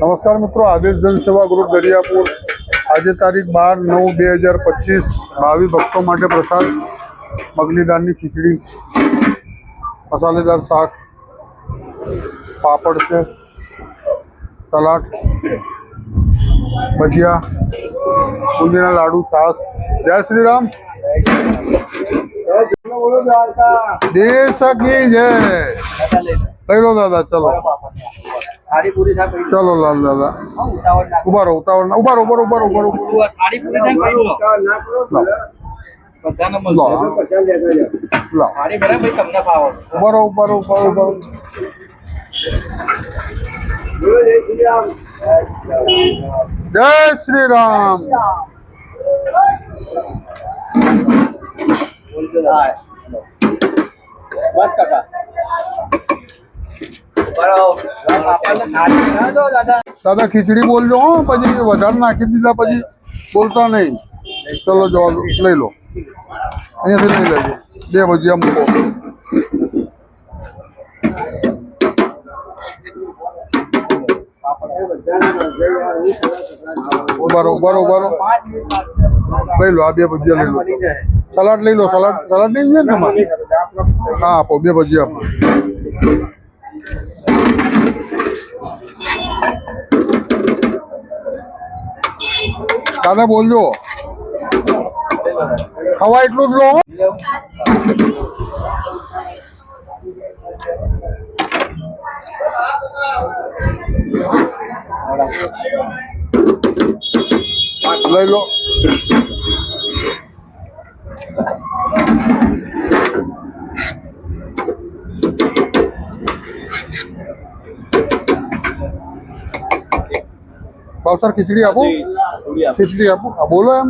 નમસ્કાર મિત્રો, આદેશ જનસેવા ગ્રુપ દરિયાપુર આજે તારીખ 12/9/2025 ભાવિ ભક્તો માટે પ્રસાદ મગની દાળની ખીચડી, મસાલેદાર શાક, પાપડ છે, સલાડ, ભજીયા, બુંદીના લાડુ, છાશ। જય શ્રી રામ, देश की जय। लई लो दादा, चलो चलो लाल दादा, उभा रहो, उतावળ ना, उभा रहो, उभा रहो, उभा रहो, जय श्री राम। दादा खीचड़ी बोल जो, पी वधार नाखी दीधा पी बोलता नहीं। चलो जवाब लई लो, अँ नहीं लीजिए, बे भजिया मूको। बरो बरो बरो लई लो, आ बे भजिया लई लो। सलाड लई लो, सलाड सलाड नहीं है ना? हाँ आपो, बे भजिया आपो। दादा बोल जो, हवा एटलू ज लो। लई लो, भाव सर खीचड़ी आपो, खीचड़ी आपो। बोलो एम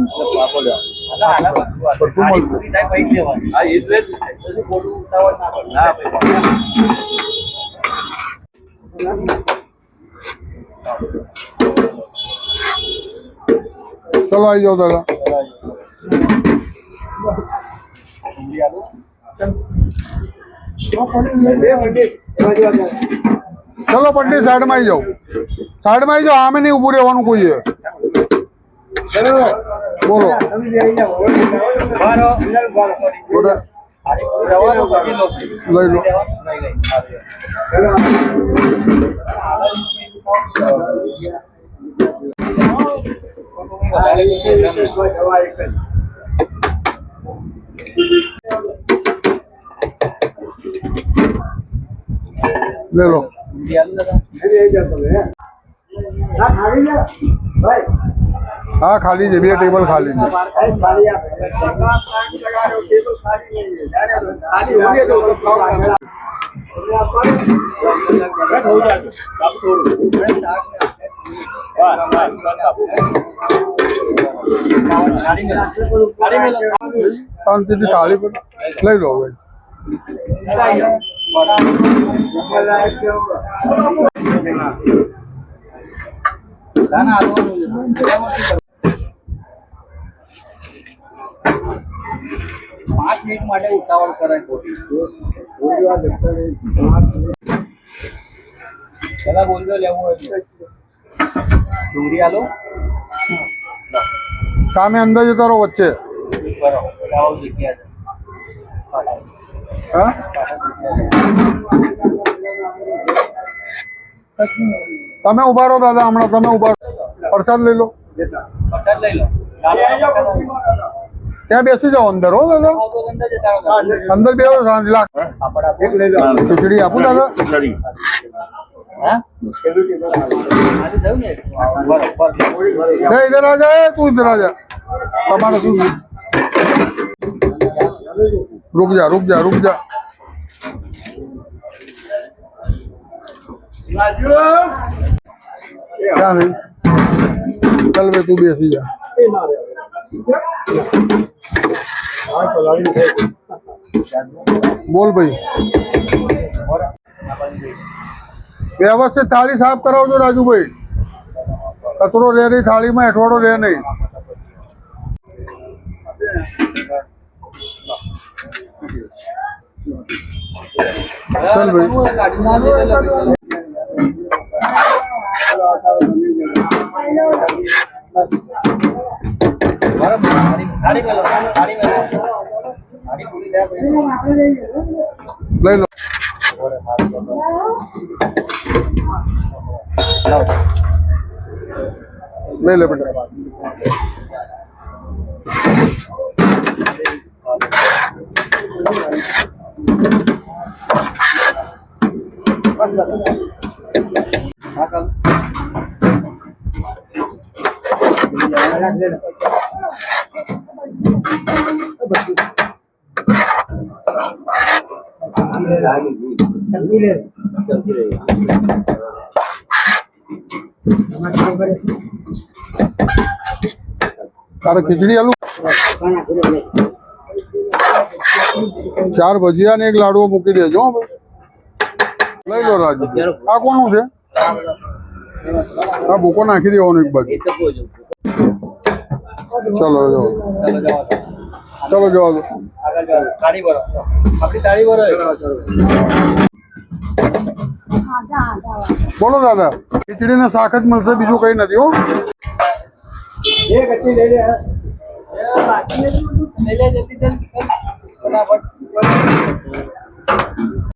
चलो आई जाओ दादा। चलो पंडित साइड में आई जाओ, साइड में आई जाओ, आमे नहीं उभू रहवानुं कोई है। बोलो लई लो, ले लो। हाँ खाली है, भैया टेबल खाली है। शांति की थाली पर ले लो भाई। पांच मिनट माटे उतावळ कराय खोटी चला बोल जो लेवो डूंगरी आलो सामे अंदर जता रहो बच्चे। તમે ઉભા રહો દાદા, હમણાં તમે ઉભા રહો, પ્રસાદ લઈ લો, प्रसाद લઈ લો। ત્યાં બેસી જાઓ અંદર। હો દાદા અંદર બેસો, શાંતિ લાગ। ખીચડી આપું દાદા? इधर आ जाए, तू इधर आ जा। તમારે શું? रुक जा रुक जा रुक जा। क्या नहीं, चल वे तू बेसी जा। बोल भाई, व्यवस्थित थाली साफ कराओ जो राजू भाई। कचरो रह रही थाली में, अठवाड़ो रह नहीं। चल भाई। થાળી મેલો થાળી મેલો થાળી પૂરી લે લઈ લો લઈ લે બેટા હા કલ તારે ખીચડી આલુ 4 ભજીયા ને 1 લાડવો મૂકી દેજો હો ભાઈ લઈ લો રાજુ આ કોનું છે આ ભૂકો નાખી દેવાનો એક બાજુ ચલો જો ચલો જવા દો આગળ જાઓ થાળી ભરો આપણી થાળી ભરો બોલો દાદા ખીચડી ને શાક જ મળશે બીજું કઈ નથી હો લઈ લે જલ્દી જલ્દી ફટાફટ